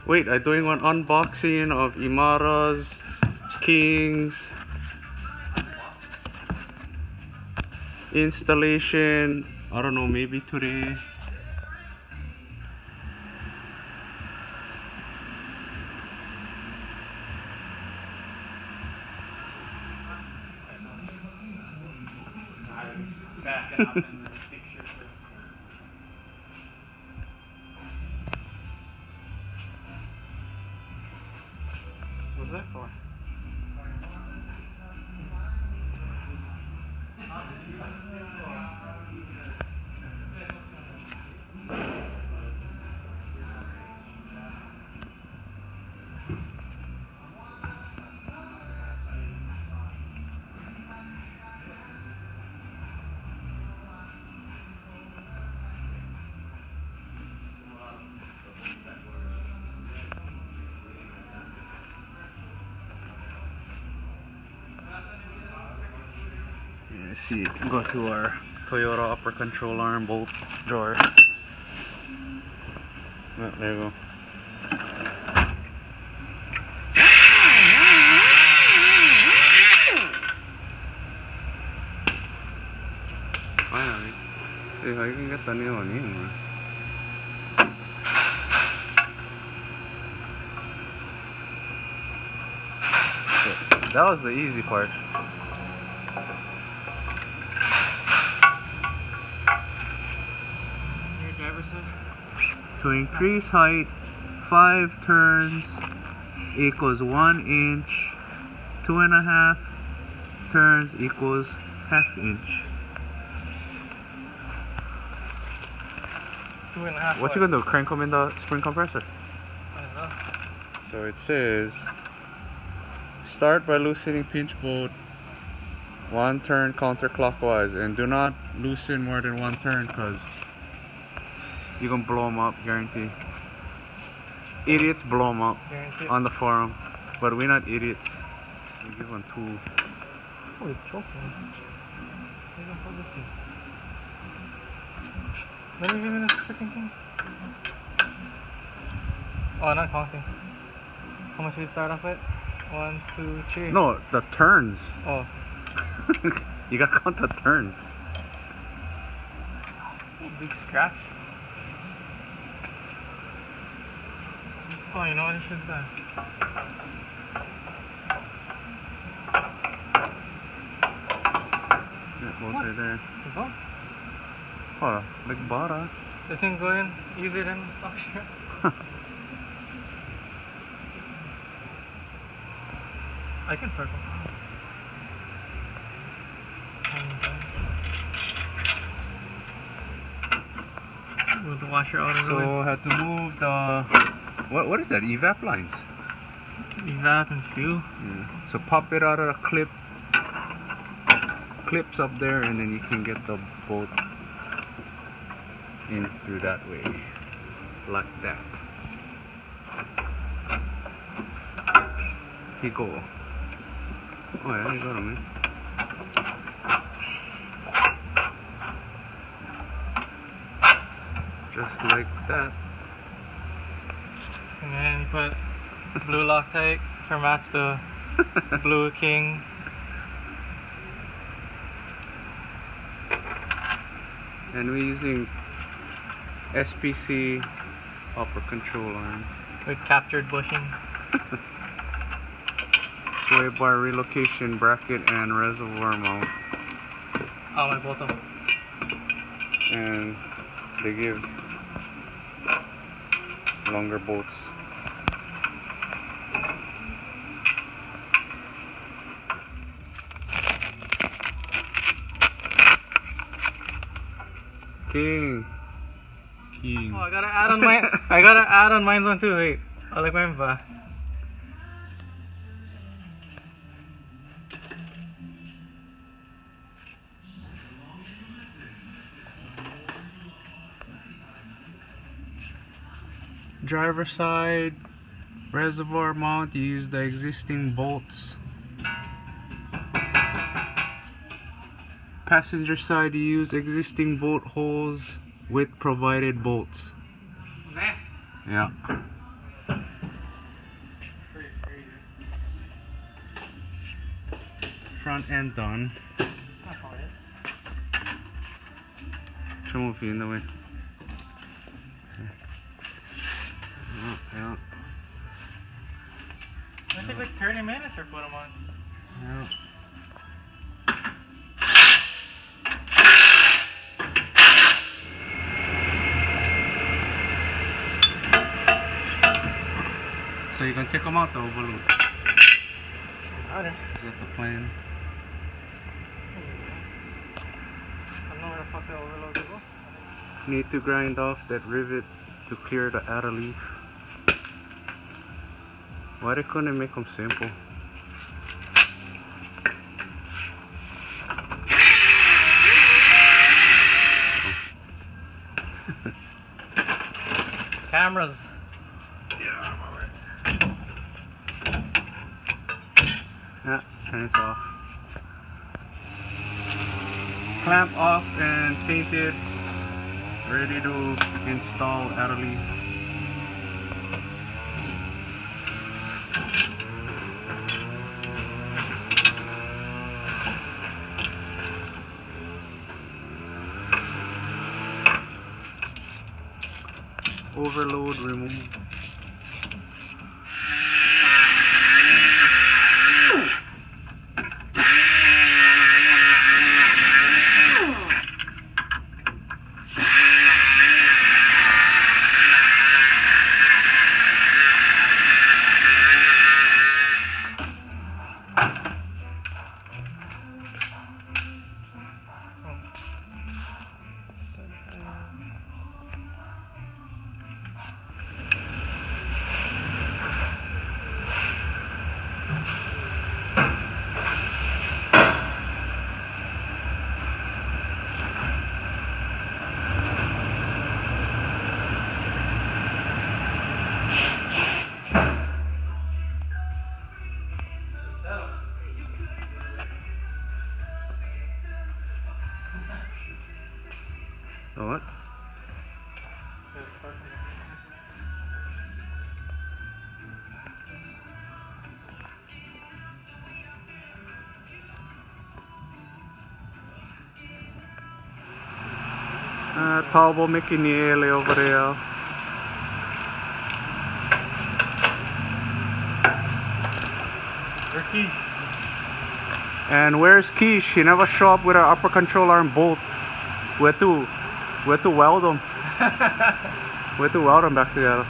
Wait, I'm doing one unboxing of Imaras, Kings, installation. I don't know, maybe today. What's that for? Yeah, see, go to our Toyota upper control arm bolt drawer. Oh, there you go. Finally. See how you can get the new one in. That was the easy part. Your driver side? To increase height, 5 turns equals 1 inch. 2.5 turns equals ½ inch. 2.5. What you gonna do? Crank them in the spring compressor? I don't know. So it says, start by loosening pinch bolt 1 turn counterclockwise, and do not loosen more than 1 turn because you're gonna blow them up, guarantee. Idiots blow them up Guarantee. on the forum, but we're not idiots. We give one 2. Oh, it's choking. Where the fuck is this thing? Let me give me this freaking thing. Oh, not counting. How much did it start off with? 1, 2, 3. No, the turns. Oh. You gotta count the turns. Big scratch. Oh, you know what I should have done? Yeah, both right there. What's up? Oh, like butter. The thing going easier than the stock share. I can purple. Move the washer out of the way. So I had to move the what is that? Evap lines. Evap and fuel. Yeah. So pop it out of the clips up there, and then you can get the bolt in through that way, like that. Here you go. Oh yeah, you got him, man. Just like that. And then you put blue Loctite for match the blue King. And we're using SPC upper control arm. With captured bushing. Sway bar relocation bracket and reservoir mount. Oh, my both of them. And they give longer bolts. King. Oh, I gotta add on mine. I gotta add on mine's one too. Wait, I like mine back. Driver side reservoir mount, you use the existing bolts. Passenger side, you use existing bolt holes with provided bolts. Nah. Yeah. Pretty crazy. Front end done. That's all it. Show me in the way. Yeah. It took like 30 minutes to put them on. Yeah. So you can take them out the overload. Alright. Is that the plan? I don't know where the fuck the overload will go. Need to grind off that rivet to clear the outer leaf. Why they couldn't make them simple? Cameras. Yeah, turn this off. Clamp off and painted. Ready to install outer leaf. Overload removed. Oh, what? Taubo Michiniele over there. Where's Keish? And where's Keish? He never show up with an upper control arm bolt. Where to weld them? Where to weld them back together?